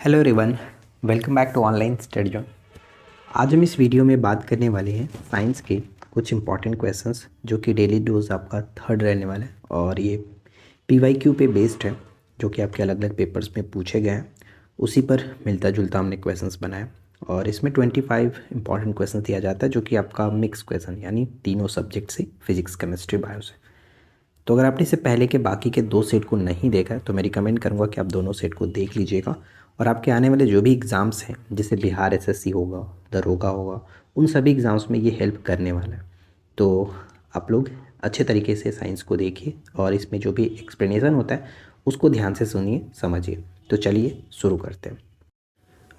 Hello everyone, welcome back to online study zone. आज हम इस वीडियो में बात करने वाले हैं साइंस के कुछ इंपॉर्टेंट क्वेश्चंस जो कि डेली डोज आपका थर्ड रहने वाला है और ये पीवाईक्यू पे बेस्ड है जो कि आपके अलग अलग पेपर्स में पूछे गए हैं। उसी पर मिलता जुलता हमने क्वेश्चंस बनाया और इसमें 25 इंपॉर्टेंट क्वेश्चन दिया जाता है जो कि आपका मिक्स क्वेश्चन यानी तीनों सब्जेक्ट से, फिजिक्स, केमिस्ट्री, बायो से। तो अगर आपने इससे पहले के बाकी के 2 सेट को नहीं देखा है तो मैं रिकमेंड करूँगा कि आप दोनों सेट को देख लीजिएगा और आपके आने वाले जो भी एग्ज़ाम्स हैं, जैसे बिहार एसएससी होगा, दरोगा होगा, उन सभी एग्ज़ाम्स में ये हेल्प करने वाला है। तो आप लोग अच्छे तरीके से साइंस को देखिए और इसमें जो भी एक्सप्लेनेशन होता है उसको ध्यान से सुनिए, समझिए। तो चलिए शुरू करते हैं।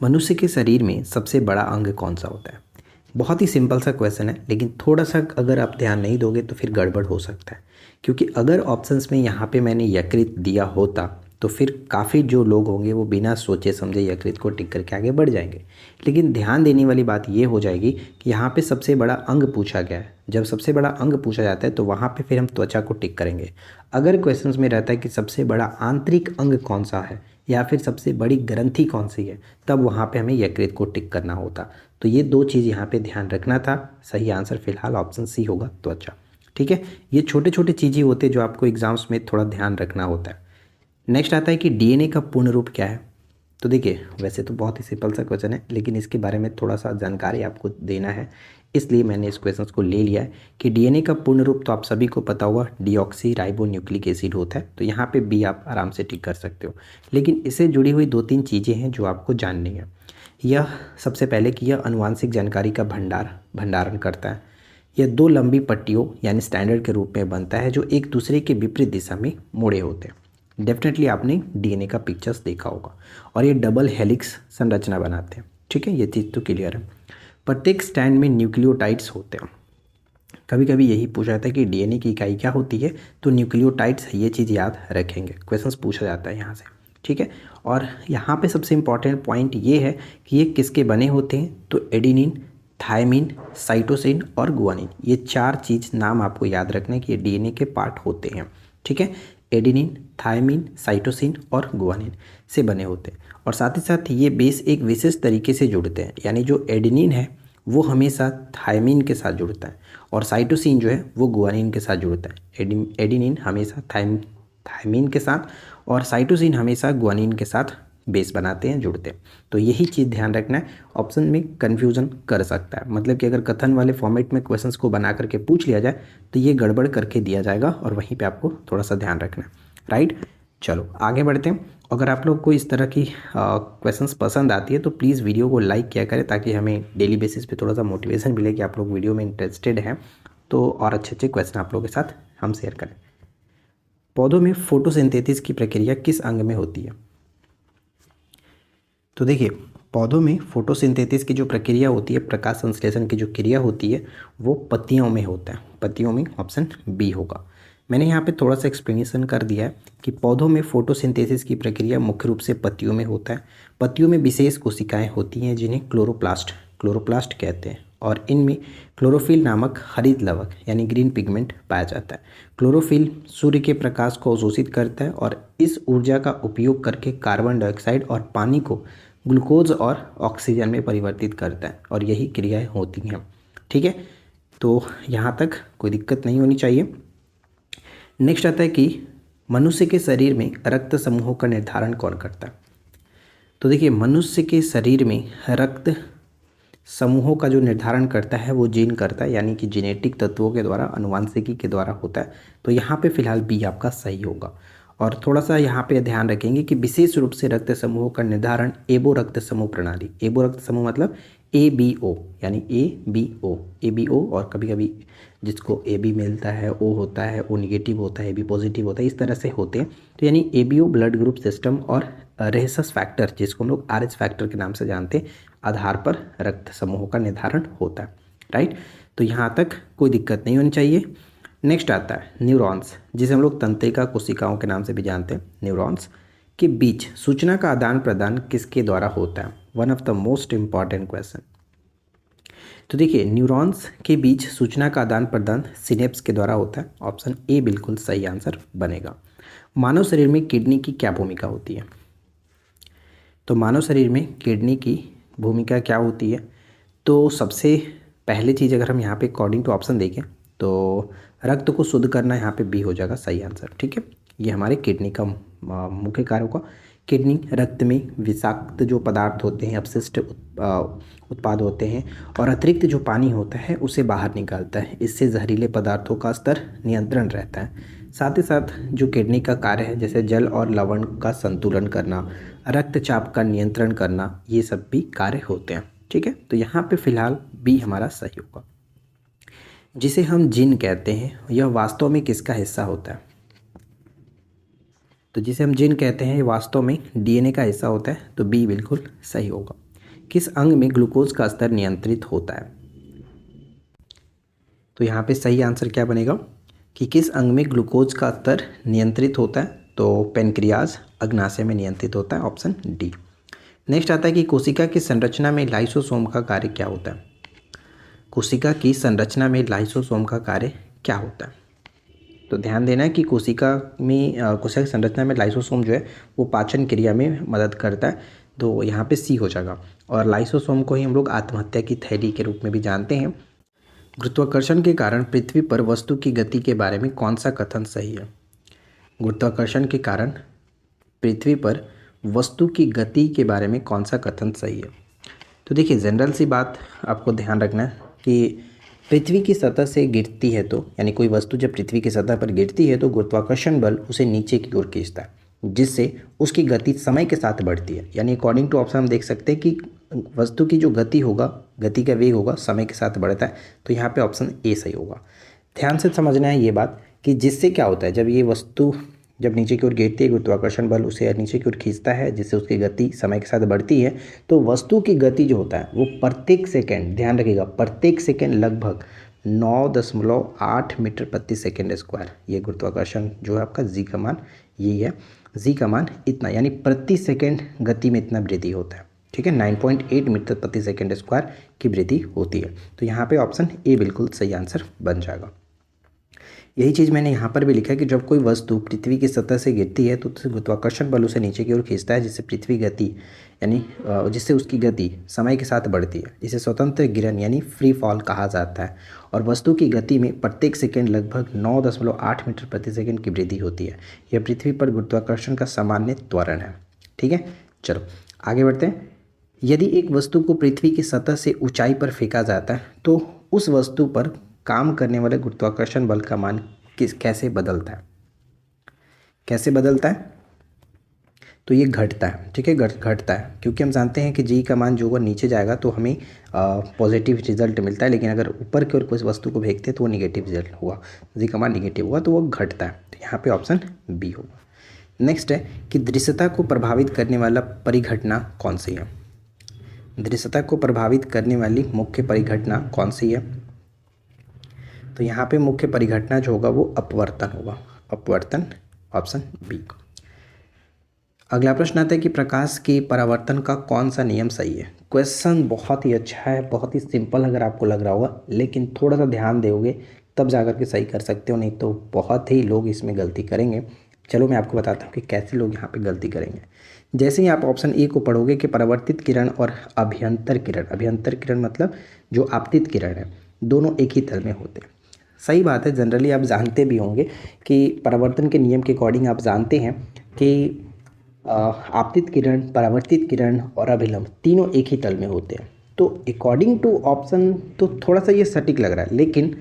मनुष्य के शरीर में सबसे बड़ा अंग कौन सा होता है? बहुत ही सिंपल सा क्वेश्चन है, लेकिन थोड़ा सा अगर आप ध्यान नहीं दोगे तो फिर गड़बड़ हो सकता है। क्योंकि अगर ऑप्शंस में यहाँ पे मैंने यकृत दिया होता तो फिर काफ़ी जो लोग होंगे वो बिना सोचे समझे यकृत को टिक करके आगे बढ़ जाएंगे। लेकिन ध्यान देने वाली बात ये हो जाएगी कि यहाँ पे सबसे बड़ा अंग पूछा गया है। जब सबसे बड़ा अंग पूछा जाता है तो वहाँ पे फिर हम त्वचा को टिक करेंगे। अगर क्वेश्चंस में रहता है कि सबसे बड़ा आंतरिक अंग कौन सा है या फिर सबसे बड़ी ग्रंथि कौन सी है, तब वहाँ पे हमें यकृत को टिक करना होता। तो ये 2 चीज़ यहाँ पे ध्यान रखना था। सही आंसर फिलहाल ऑप्शन सी होगा, त्वचा। ठीक है, ये छोटे छोटे चीज़ें होते हैं जो आपको एग्जाम्स में थोड़ा ध्यान रखना होता है। नेक्स्ट आता है कि डीएनए का पूर्ण रूप क्या है। तो देखिए, वैसे तो बहुत ही सिंपल सा क्वेश्चन है, लेकिन इसके बारे में थोड़ा सा जानकारी आपको देना है, इसलिए मैंने इस क्वेश्चन को ले लिया है कि डीएनए का पूर्ण रूप तो आप सभी को पता होगा, डीऑक्सी राइबो न्यूक्लिक एसिड होता है। तो यहाँ पे बी आप आराम से टिक कर सकते हो। लेकिन इससे जुड़ी हुई 2-3 चीज़ें हैं जो आपको जाननी है। यह सबसे पहले कि यह आनुवांशिक जानकारी का भंडारण करता है। यह 2 लंबी पट्टियों यानी स्टैंडर्ड के रूप में बनता है जो एक दूसरे के विपरीत दिशा में मुड़े होते हैं। डेफिनेटली आपने डीएनए का पिक्चर्स देखा होगा। और ये डबल हेलिक्स संरचना बनाते हैं। ठीक है, ये चीज़ तो क्लियर है। प्रत्येक स्टैंड में न्यूक्लियोटाइड्स होते हैं। कभी कभी यही पूछा जाता है कि डीएनए की इकाई क्या होती है, तो न्यूक्लियोटाइड्स है, ये चीज़ याद रखेंगे, क्वेश्चंस पूछा जाता है यहाँ से। ठीक है, और यहाँ पे सबसे इंपॉर्टेंट पॉइंट ये है कि ये किसके बने होते हैं, तो एडिनिन, थायमिन, साइटोसिन और गुआनिन, ये 4 चीज़ नाम आपको याद रखने कि ये डीएनए के पार्ट होते हैं। ठीक है, एडिनिन, थायमिन, साइटोसिन और गुआनिन से बने होते हैं। और साथ ही साथ ये बेस एक विशेष तरीके से जुड़ते हैं, यानी जो एडिनिन है वो हमेशा थायमिन के साथ जुड़ता है और साइटोसिन जो है वो गुआनिन के साथ जुड़ता है। एडिनिन हमेशा थायमिन के साथ और साइटोसिन हमेशा गुआनिन के साथ बेस बनाते हैं, जुड़ते हैं। तो यही चीज़ ध्यान रखना है, ऑप्शन में कन्फ्यूज़न कर सकता है। मतलब कि अगर कथन वाले फॉर्मेट में क्वेश्चंस को बना करके पूछ लिया जाए तो ये गड़बड़ करके दिया जाएगा और वहीं पे आपको थोड़ा सा ध्यान रखना है। राइट, चलो आगे बढ़ते हैं। अगर आप लोग को इस तरह की क्वेश्चंस पसंद आती है तो प्लीज़ वीडियो को लाइक किया करें, ताकि हमें डेली बेसिस पे थोड़ा सा मोटिवेशन मिले कि आप लोग वीडियो में इंटरेस्टेड हैं, तो और अच्छे अच्छे क्वेश्चन आप लोगों के साथ हम शेयर करें। पौधों में फोटोसिंथेसिस की प्रक्रिया किस अंग में होती है? तो देखिए, पौधों में फोटोसिंथेसिस की जो प्रक्रिया होती है, प्रकाश संश्लेषण की जो क्रिया होती है, वो पत्तियों में होता है। पत्तियों में ऑप्शन बी होगा। मैंने यहाँ पे थोड़ा सा एक्सप्लेनेशन कर दिया है कि पौधों में फोटोसिंथेसिस की प्रक्रिया मुख्य रूप से पत्तियों में होता है। पत्तियों में विशेष कोशिकाएं होती हैं जिन्हें क्लोरोप्लास्ट कहते हैं और इनमें क्लोरोफिल नामक हरित लवक यानी ग्रीन पिगमेंट पाया जाता है। क्लोरोफिल सूर्य के प्रकाश को अवशोषित करता है और इस ऊर्जा का उपयोग करके कार्बन डाइऑक्साइड और पानी को ग्लूकोज और ऑक्सीजन में परिवर्तित करता है और यही क्रियाएं होती हैं। ठीक है, तो यहाँ तक कोई दिक्कत नहीं होनी चाहिए। नेक्स्ट आता है कि मनुष्य के शरीर में रक्त समूहों का निर्धारण कौन करता है? तो देखिए, मनुष्य के शरीर में रक्त समूहों का जो निर्धारण करता है वो जीन करता है, यानी कि जेनेटिक तत्वों के द्वारा, आनुवांशिकी के द्वारा होता है। तो यहाँ पे फिलहाल बी आपका सही होगा। और थोड़ा सा यहाँ पे ध्यान रखेंगे कि विशेष रूप से रक्त समूहों का निर्धारण एबो रक्त समूह प्रणाली, एबो रक्त समूह मतलब ABO, यानी ABO और कभी कभी जिसको AB मिलता है O होता है, O निगेटिव होता है, AB पॉजिटिव होता है, इस तरह से होते हैं। तो यानी ABO ब्लड ग्रुप सिस्टम और रेहेसस फैक्टर, जिसको हम लोग RH फैक्टर के नाम से जानते हैं, आधार पर रक्त समूहों का निर्धारण होता है। राइट, तो यहाँ तक कोई दिक्कत नहीं होनी चाहिए। नेक्स्ट आता है न्यूरॉन्स, जिसे हम लोग तंत्रिका कोशिकाओं के नाम से भी जानते हैं। न्यूरॉन्स के बीच सूचना का आदान प्रदान किसके द्वारा होता है? One of the most important question. तो देखिए, न्यूरॉन्स के बीच सूचना का आदान प्रदान सिनेप्स के द्वारा होता है। ऑप्शन ए बिल्कुल सही आंसर बनेगा। मानव शरीर में किडनी की क्या भूमिका होती है? तो मानव शरीर में किडनी की भूमिका क्या होती है? तो सबसे पहली चीज़ अगर हम यहाँ पे अकॉर्डिंग टू ऑप्शन देखें तो रक्त को शुद्ध करना यहाँ पे बी हो जाएगा सही आंसर। ठीक है, ये हमारे किडनी का मुख्य कार्य होगा। किडनी रक्त में विषाक्त जो पदार्थ होते हैं, अपशिष्ट उत्पाद होते हैं और अतिरिक्त जो पानी होता है उसे बाहर निकालता है। इससे जहरीले पदार्थों का स्तर नियंत्रण रहता है। साथ ही साथ जो किडनी का कार्य है, जैसे जल और लवण का संतुलन करना, रक्तचाप का नियंत्रण करना, ये सब भी कार्य होते हैं। ठीक है, तो यहाँ पे फिलहाल बी हमारा सही होगा। जिसे हम जीन कहते हैं यह वास्तव में किसका हिस्सा होता है? तो जिसे हम जीन कहते हैं ये वास्तव में डीएनए का हिस्सा होता है, तो बी बिल्कुल सही होगा। किस अंग में ग्लूकोज का स्तर नियंत्रित होता है? तो यहाँ पे सही आंसर क्या बनेगा कि किस अंग में ग्लूकोज का स्तर नियंत्रित होता है? तो पेनक्रियाज, अग्नाशय में नियंत्रित होता है, ऑप्शन डी। नेक्स्ट आता है कि कोशिका की संरचना में लाइसोसोम का कार्य क्या होता है? कोशिका की संरचना में लाइसोसोम का कार्य क्या होता है? तो ध्यान देना है कि कोशिका की संरचना में लाइसोसोम जो है वो पाचन क्रिया में मदद करता है, तो यहाँ पे सी हो जाएगा। और लाइसोसोम को ही हम लोग आत्महत्या की थैली के रूप में भी जानते हैं। गुरुत्वाकर्षण के कारण पृथ्वी पर वस्तु की गति के बारे में कौन सा कथन सही है? गुरुत्वाकर्षण के कारण पृथ्वी पर वस्तु की गति के बारे में कौन सा कथन सही है? तो देखिए, जनरल सी बात आपको ध्यान रखना है कि पृथ्वी की सतह से गिरती है, तो यानी कोई वस्तु जब पृथ्वी की सतह पर गिरती है तो गुरुत्वाकर्षण बल उसे नीचे की ओर खींचता है, जिससे उसकी गति समय के साथ बढ़ती है। यानी अकॉर्डिंग टू ऑप्शन हम देख सकते हैं कि वस्तु की जो गति होगा, गति का वेग होगा, समय के साथ बढ़ता है। तो यहाँ पे ऑप्शन ए सही होगा। ध्यान से समझना है ये बात कि जिससे क्या होता है, जब ये वस्तु जब नीचे की ओर गिरती है, गुरुत्वाकर्षण बल उसे नीचे की ओर खींचता है, जिससे उसकी गति समय के साथ बढ़ती है। तो वस्तु की गति जो होता है वो प्रत्येक सेकंड, ध्यान रखिएगा, प्रत्येक सेकंड लगभग 9.8 मीटर प्रति सेकंड स्क्वायर। ये गुरुत्वाकर्षण जो है आपका जी का मान यही है, जी का मान इतना, यानी प्रति सेकंड गति में इतना वृद्धि होता है। ठीक है, 9.8 मीटर प्रति सेकंड स्क्वायर की वृद्धि होती है। तो यहाँ पे ऑप्शन ए बिल्कुल सही आंसर बन जाएगा। यही चीज़ मैंने यहाँ पर भी लिखा है कि जब कोई वस्तु पृथ्वी की सतह से गिरती है तो गुरुत्वाकर्षण बल उसे नीचे की ओर खींचता है, जिससे पृथ्वी गति यानी जिससे उसकी गति समय के साथ बढ़ती है। इसे स्वतंत्र गिरन यानी फ्री फॉल कहा जाता है। और वस्तु की गति में प्रत्येक सेकंड लगभग 9.8 मीटर प्रति सेकंड की वृद्धि होती है। यह पृथ्वी पर गुरुत्वाकर्षण का सामान्य त्वरण है। ठीक है, चलो आगे बढ़ते हैं। यदि एक वस्तु को पृथ्वी की सतह से ऊंचाई पर फेंका जाता है तो उस वस्तु पर काम करने वाले गुरुत्वाकर्षण बल का मान कैसे बदलता है? कैसे बदलता है? तो ये घटता है। ठीक है, घटता है, क्योंकि हम जानते हैं कि जी का मान जो वो नीचे जाएगा तो हमें पॉजिटिव रिजल्ट मिलता है, लेकिन अगर ऊपर की ओर कोई वस्तु को फेंकते हैं तो वो निगेटिव रिजल्ट हुआ, जी का मान निगेटिव हुआ, तो वो घटता है। तो यहाँ पे ऑप्शन बी होगा। नेक्स्ट है कि दृश्यता को प्रभावित करने वाला परिघटना कौन सी है? दृश्यता को प्रभावित करने वाली मुख्य परिघटना कौन सी है? तो यहाँ पे मुख्य परिघटना जो होगा वो अपवर्तन होगा, अपवर्तन, ऑप्शन बी। अगला प्रश्न आता है कि प्रकाश के परावर्तन का कौन सा नियम सही है? क्वेश्चन बहुत ही अच्छा है, बहुत ही सिंपल अगर आपको लग रहा होगा, लेकिन थोड़ा सा ध्यान दोगे तब जाकर के सही कर सकते हो, नहीं तो बहुत ही लोग इसमें गलती करेंगे। चलो मैं आपको बताता हूँ कि कैसे लोग यहाँ पे गलती करेंगे। जैसे ही आप ऑप्शन ए को पढ़ोगे कि परावर्तित किरण और अभ्यंतर किरण, अभ्यंतर किरण मतलब जो आपतित किरण है, दोनों एक ही तल में होते हैं। सही बात है, जनरली आप जानते भी होंगे कि परावर्तन के नियम के अकॉर्डिंग आप जानते हैं कि आपतित किरण, परावर्तित किरण और अभिलंब तीनों एक ही तल में होते हैं। तो अकॉर्डिंग टू ऑप्शन तो थोड़ा सा ये सटीक लग रहा है, लेकिन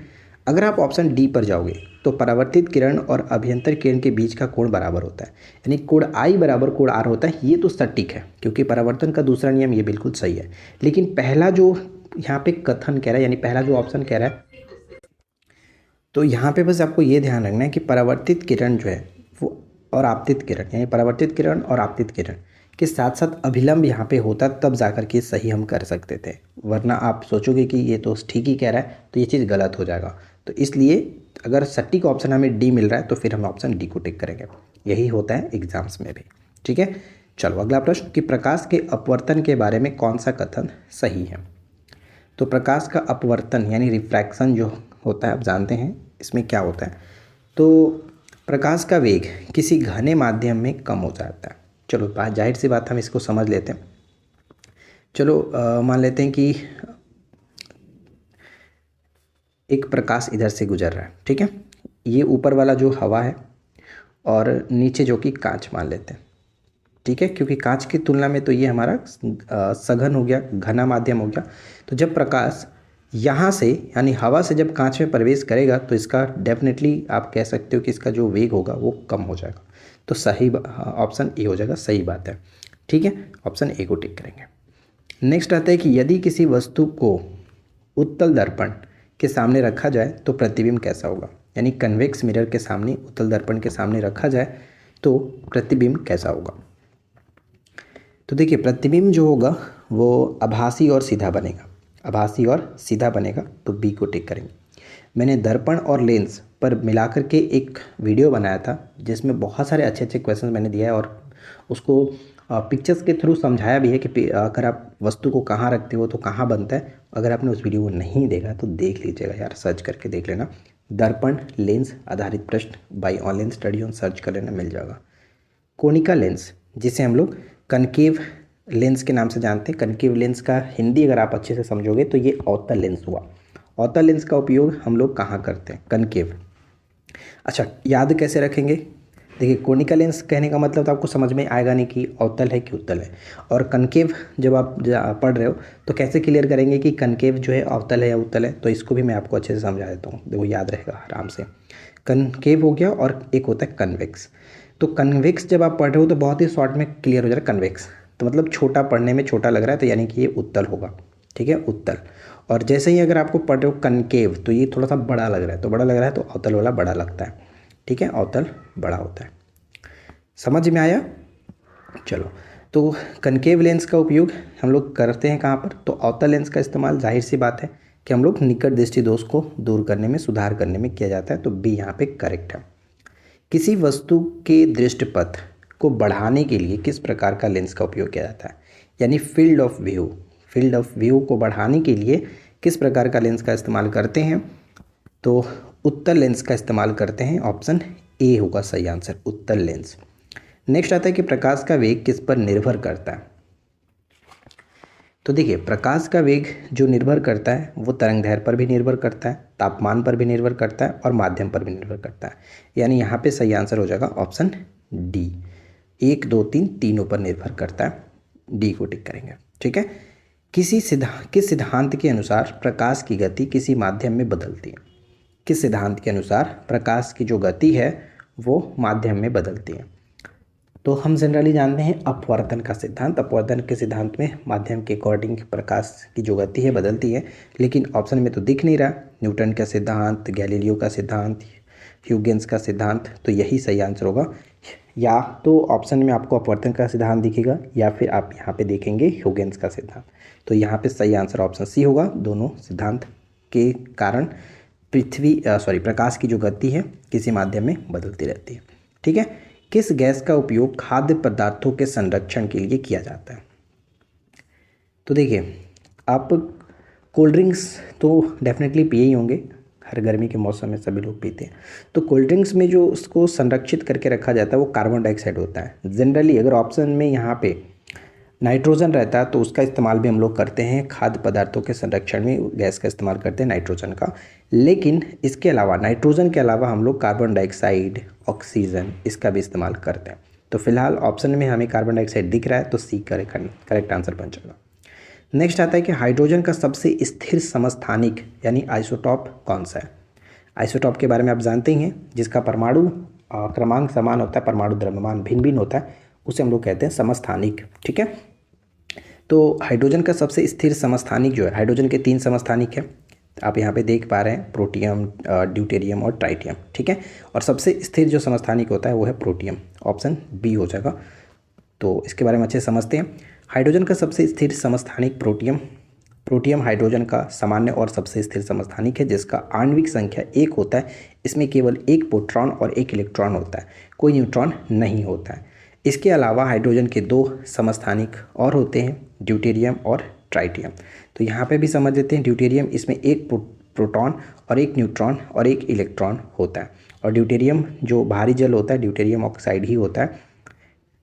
अगर आप ऑप्शन डी पर जाओगे तो परावर्तित किरण और अभ्यंतर किरण के बीच का कोण बराबर होता है, यानी कोण आई बराबर कोण आर होता है। ये तो सटीक है, क्योंकि परावर्तन का दूसरा नियम ये बिल्कुल सही है। लेकिन पहला जो यहाँ पे कथन कह रहा है, यानी पहला जो ऑप्शन कह रहा है, तो यहाँ पे बस आपको ये ध्यान रखना है कि परावर्तित किरण जो है वो और आपतित किरण, यानी परावर्तित किरण और आपतित किरण के साथ साथ अभिलंब यहाँ पे होता, तब जाकर के सही हम कर सकते थे। वरना आप सोचोगे कि ये तो ठीक ही कह रहा है, तो ये चीज़ गलत हो जाएगा। तो इसलिए अगर सटीक ऑप्शन हमें डी मिल रहा है तो फिर हम ऑप्शन डी को टिक करेंगे। यही होता है एग्जाम्स में भी। ठीक है, चलो अगला प्रश्न कि प्रकाश के अपवर्तन के बारे में कौन सा कथन सही है? तो प्रकाश का अपवर्तन यानी रिफ्रैक्शन जो होता है, आप जानते हैं इसमें क्या होता है। तो प्रकाश का वेग किसी घने माध्यम में कम हो जाता है। चलो जाहिर सी बात हम इसको समझ लेते हैं। चलो मान लेते हैं कि एक प्रकाश इधर से गुजर रहा है, ठीक है। ये ऊपर वाला जो हवा है और नीचे जो कि कांच मान लेते हैं, ठीक है, क्योंकि कांच की तुलना में तो ये हमारा सघन हो गया, घना माध्यम हो गया। तो जब प्रकाश यहाँ से यानी हवा से जब कांच में प्रवेश करेगा तो इसका डेफिनेटली आप कह सकते हो कि इसका जो वेग होगा वो कम हो जाएगा। तो सही ऑप्शन ए हो जाएगा, सही बात है, ठीक है, ऑप्शन ए को टिक करेंगे। नेक्स्ट आता है कि यदि किसी वस्तु को उत्तल दर्पण के सामने रखा जाए तो प्रतिबिंब कैसा होगा, यानी कन्वेक्स मिरर के सामने उत्तल दर्पण के सामने रखा जाए तो प्रतिबिंब कैसा होगा। तो देखिए प्रतिबिंब जो होगा वो आभासी और सीधा बनेगा, आभासी और सीधा बनेगा, तो बी को टिक करेंगे। मैंने दर्पण और लेंस पर मिलाकर के एक वीडियो बनाया था जिसमें बहुत सारे अच्छे अच्छे क्वेश्चन मैंने दिया है और उसको पिक्चर्स के थ्रू समझाया भी है कि अगर आप वस्तु को कहाँ रखते हो तो कहाँ बनता है। अगर आपने उस वीडियो को नहीं देखा तो देख लीजिएगा यार, सर्च करके देख लेना, दर्पण लेंस आधारित प्रश्न by online study on, search कर लेना, मिल जाएगा। कोनिका लेंस जिसे हम लोग कनकेव लेंस के नाम से जानते हैं, कनकेव लेंस का हिंदी अगर आप अच्छे से समझोगे तो ये अवतल लेंस हुआ। अवतल लेंस का उपयोग हम लोग कहाँ करते हैं, कनकेव। अच्छा याद कैसे रखेंगे, देखिए कोनिका लेंस कहने का मतलब तो आपको समझ में आएगा नहीं कि अवतल है कि उत्तल है, और कनकेव जब आप पढ़ रहे हो तो कैसे क्लियर करेंगे कि कनकेव जो है अवतल है या उत्तल है, तो इसको भी मैं आपको अच्छे से समझा देता हूँ, देखो याद रहेगा आराम से। कनकेव हो गया और एक होता है कन्वेक्स। तो कन्वेक्स जब आप पढ़ रहे हो तो बहुत ही शॉर्ट में क्लियर हो जा रहा है, कन्वेक्स तो मतलब छोटा, पढ़ने में छोटा लग रहा है तो यानी कि ये उत्तल होगा, ठीक है, उत्तल। और जैसे ही अगर आपको पढ़ रहे हो कनकेव तो ये थोड़ा सा बड़ा लग रहा है, तो बड़ा लग रहा है तो अवतल वाला बड़ा लगता है, ठीक है, अवतल बड़ा होता है। समझ में आया। चलो तो कनकेव लेंस का उपयोग हम लोग करते हैं कहाँ पर, तो अवतल लेंस का इस्तेमाल जाहिर सी बात है कि हम लोग निकट दृष्टि दोष को दूर करने में, सुधार करने में किया जाता है, तो बी यहाँ पे करेक्ट है। किसी वस्तु के दृष्टिपथ को बढ़ाने के लिए किस प्रकार का लेंस का उपयोग किया जाता है, यानी field of view, field of view को बढ़ाने के लिए किस प्रकार का लेंस का इस्तेमाल करते हैं, तो उत्तल लेंस का इस्तेमाल करते हैं, ऑप्शन ए होगा सही आंसर, उत्तल लेंस। नेक्स्ट आता है कि प्रकाश का वेग किस पर निर्भर करता है। तो देखिए प्रकाश का वेग जो निर्भर करता है वो तरंगदैर्घ्य पर भी निर्भर करता है, तापमान पर भी निर्भर करता है और माध्यम पर भी निर्भर करता है, यानी यहाँ पे सही आंसर हो जाएगा ऑप्शन डी, 1 2 3 तीनों पर निर्भर करता है, डी को टिक करेंगे, ठीक है। किस सिद्धांत के अनुसार प्रकाश की गति किसी माध्यम में बदलती है, किस सिद्धांत के अनुसार प्रकाश की जो गति है वो माध्यम में बदलती है, तो हम जनरली जानते हैं अपवर्तन का सिद्धांत, अपवर्तन के सिद्धांत में माध्यम के अकॉर्डिंग प्रकाश की जो गति है बदलती है, लेकिन ऑप्शन में तो दिख नहीं रहा, न्यूटन का सिद्धांत, गैलीलियो का सिद्धांत, ह्यूजेंस का सिद्धांत, तो यही सही आंसर होगा। या तो ऑप्शन में आपको अपवर्तन का सिद्धांत दिखेगा या फिर आप यहाँ पे देखेंगे ह्यूजेंस का सिद्धांत, तो यहाँ पे सही आंसर ऑप्शन सी होगा। दोनों सिद्धांत के कारण प्रकाश की जो गति है किसी माध्यम में बदलती रहती है, ठीक है। किस गैस का उपयोग खाद्य पदार्थों के संरक्षण के लिए किया जाता है, तो देखिए आप कोल्ड ड्रिंक्स तो डेफिनेटली पिए ही होंगे, हर गर्मी के मौसम में सभी लोग पीते हैं, तो कोल्ड ड्रिंक्स में जो उसको संरक्षित करके रखा जाता है वो कार्बन डाइऑक्साइड होता है। जनरली अगर ऑप्शन में यहाँ पे नाइट्रोजन रहता है तो उसका इस्तेमाल भी हम लोग करते हैं, खाद्य पदार्थों के संरक्षण में गैस का इस्तेमाल करते हैं नाइट्रोजन का, लेकिन इसके अलावा नाइट्रोजन के अलावा हम लोग कार्बन डाइऑक्साइड, ऑक्सीजन इसका भी इस्तेमाल करते हैं। तो फिलहाल ऑप्शन में हमें कार्बन डाइऑक्साइड दिख रहा है तो सी करेक्ट आंसर बन जाएगा। नेक्स्ट आता है कि हाइड्रोजन का सबसे स्थिर समस्थानिक यानी आइसोटॉप कौन सा है। आइसोटॉप के बारे में आप जानते ही हैं, जिसका परमाणु क्रमांक समान होता है, परमाणु द्रव्यमान भिन्न भिन्न होता है, उसे हम लोग कहते हैं समस्थानिक, ठीक है। तो हाइड्रोजन का सबसे स्थिर समस्थानिक जो है, हाइड्रोजन के 3 समस्थानिक है, आप यहाँ पे देख पा रहे हैं, प्रोटियम, ड्यूटेरियम और ट्राइटियम, ठीक है। और सबसे स्थिर जो समस्थानिक होता है वो है प्रोटियम, ऑप्शन बी हो जाएगा। तो इसके बारे में अच्छे समझते हैं। हाइड्रोजन का सबसे स्थिर समस्थानिक प्रोटियम हाइड्रोजन का सामान्य और सबसे स्थिर समस्थानिक है, जिसका आणविक संख्या 1 होता है। इसमें केवल 1 प्रोटॉन और 1 इलेक्ट्रॉन होता है, कोई न्यूट्रॉन नहीं होता है। इसके अलावा हाइड्रोजन के 2 समस्थानिक और होते हैं, ड्यूटेरियम और ट्राइटियम। तो यहाँ पे भी समझ लेते हैं, ड्यूटेरियम इसमें 1 प्रोटॉन और 1 न्यूट्रॉन और 1 इलेक्ट्रॉन होता है, और ड्यूटेरियम जो भारी जल होता है ड्यूटेरियम ऑक्साइड ही होता है।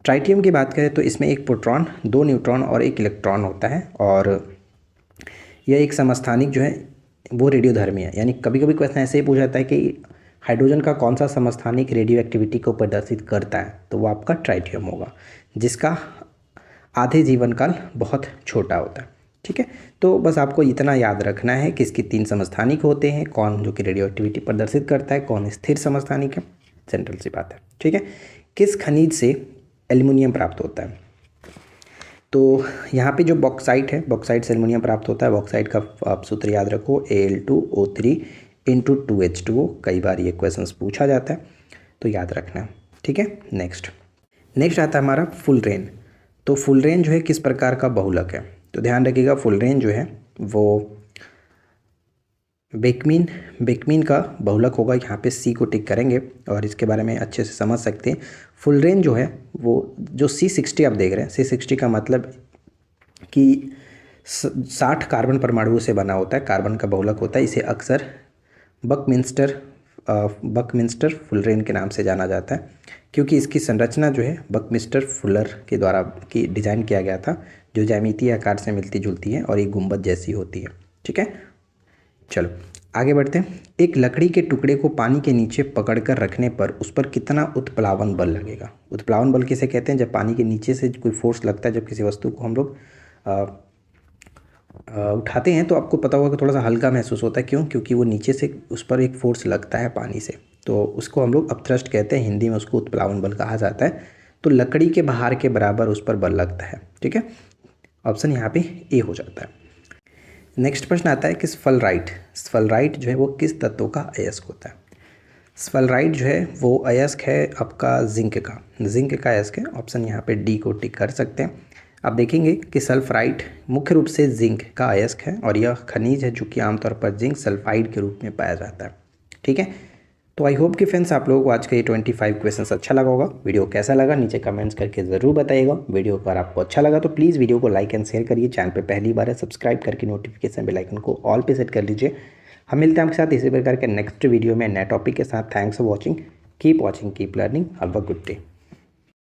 ट्राइटियम की बात करें तो इसमें एक प्रोटॉन, 2 न्यूट्रॉन और 1 इलेक्ट्रॉन होता है और यह एक समस्थानिक जो है वो रेडियोधर्मी है। यानी कभी कभी क्वेश्चन ऐसे ही पूछा जाता है कि हाइड्रोजन का कौन सा समस्थानिक रेडियो एक्टिविटी को प्रदर्शित करता है, तो वो आपका ट्राइटियम होगा, जिसका आधे जीवन काल बहुत छोटा होता है। ठीक है, तो बस आपको इतना याद रखना है कि इसके 3 समस्थानिक होते हैं, कौन जो कि रेडियो एक्टिविटी प्रदर्शित करता है, कौन स्थिर समस्थानिक है, जनरल सी बात है। ठीक है, किस खनिज से एल्युमिनियम प्राप्त होता है? तो यहाँ पे जो बॉक्साइट है, बॉक्साइट से एल्युमिनियम प्राप्त होता है। बॉक्साइट का आप सूत्र याद रखो, Al2O3 × 2H2O। कई बार ये क्वेश्चन पूछा जाता है, तो याद रखना। ठीक है, नेक्स्ट आता है हमारा फुल रेन। तो फुल रेन जो है किस प्रकार का बहुलक है? तो ध्यान रखिएगा, फुल रेन जो है वो बेकमीन का बहुलक होगा। यहाँ पे सी को टिक करेंगे और इसके बारे में अच्छे से समझ सकते हैं। फुल रेन जो है वो जो C60 आप देख रहे हैं, C60 का मतलब कि 60 कार्बन परमाणुओं से बना होता है, कार्बन का बहुलक होता है। इसे अक्सर बकमिंस्टर फुल रेन के नाम से जाना जाता है, क्योंकि इसकी संरचना जो है बकमिंस्टर फुलर के द्वारा की डिज़ाइन किया गया था, जो ज्यामितीय आकार से मिलती जुलती है और एक गुंबद जैसी होती है। ठीक है, चलो आगे बढ़ते हैं। एक लकड़ी के टुकड़े को पानी के नीचे पकड़कर रखने पर उस पर कितना उत्प्लावन बल लगेगा? उत्प्लावन बल किसे कहते हैं? जब पानी के नीचे से कोई फोर्स लगता है, जब किसी वस्तु को हम लोग उठाते हैं तो आपको पता होगा कि थोड़ा सा हल्का महसूस होता है। क्यों? क्योंकि वो नीचे से उस पर एक फोर्स लगता है पानी से, तो उसको हम लोग अपथ्रस्ट कहते हैं, हिंदी में उसको उत्प्लावन बल कहा जाता है। तो लकड़ी के भार के बराबर उस पर बल लगता है। ठीक है, ऑप्शन यहाँ पे ए हो जाता है। नेक्स्ट प्रश्न आता है कि स्फलराइट जो है वो किस तत्व का अयस्क होता है? स्फलराइट जो है वो अयस्क है आपका जिंक का अयस्क है। ऑप्शन यहाँ पे डी को टिक कर सकते हैं। आप देखेंगे कि सल्फराइट मुख्य रूप से जिंक का अयस्क है और यह खनिज है जो कि आमतौर पर जिंक सल्फाइड के रूप में पाया जाता है। ठीक है, तो आई होप कि फ्रेंड्स आप लोगों को आज का ये 25 क्वेश्चन अच्छा लगा होगा। वीडियो कैसा लगा नीचे कमेंट्स करके ज़रूर बताइएगा। वीडियो अगर आपको अच्छा लगा तो प्लीज़ वीडियो को लाइक एंड शेयर करिए। चैनल पे पहली बार है, सब्सक्राइब करके नोटिफिकेशन बेल आइकन को ऑल पे सेट कर लीजिए। हम मिलते हैं आपके साथ इसी प्रकार के नेक्स्ट वीडियो में नए टॉपिक के साथ। Thanks for watching, keep watching, keep learning, have a good day.